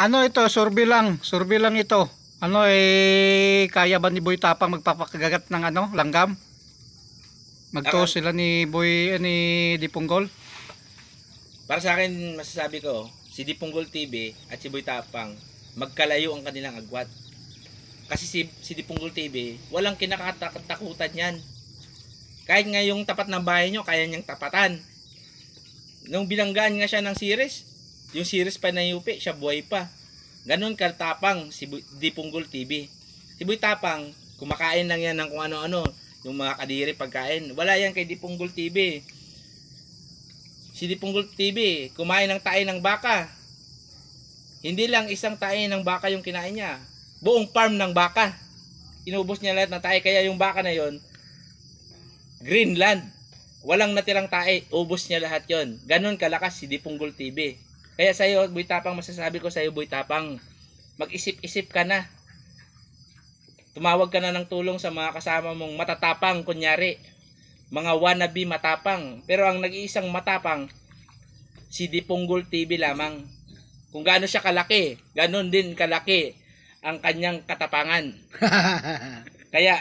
Ano ito, survey lang ito. Ano kaya ba ni Boy Tapang magpapakagat ng ano, langgam? Magto sila ni Dipunggol. Para sa akin, masasabi ko, si Dipunggol TV at si Boy Tapang, magkalayo ang kanilang agwat. Kasi si Dipunggol TV, walang kinakatakutan yan. Kahit nga yung tapat ng bahay nyo, kaya niyang tapatan. Nung bilanggaan nga siya ng series, yung series pa na UP, siya buhay pa. Ganon katapang si Dipunggol TV. Si Boy Tapang, kumakain lang yan ng kung ano-ano, yung mga kadiri pagkain. Wala yan kay Dipunggol TV. Si Dipunggol TV, kumain ng tae ng baka. Hindi lang isang tae ng baka yung kinain niya. Buong farm ng baka. Inubos niya lahat ng tae. Kaya yung baka na yon, Greenland. Walang natirang tae. Ubos niya lahat yon. Ganon kalakas si Dipunggol TV. Kaya sa'yo, Boy Tapang, masasabi ko sa'yo, Boy Tapang, mag-isip-isip ka na. Tumawag ka na ng tulong sa mga kasama mong matatapang, kunyari. Mga wannabe matapang. Pero ang nag-iisang matapang, si Dipunggol TV lamang. Kung gaano siya kalaki, ganon din kalaki ang kanyang katapangan. Kaya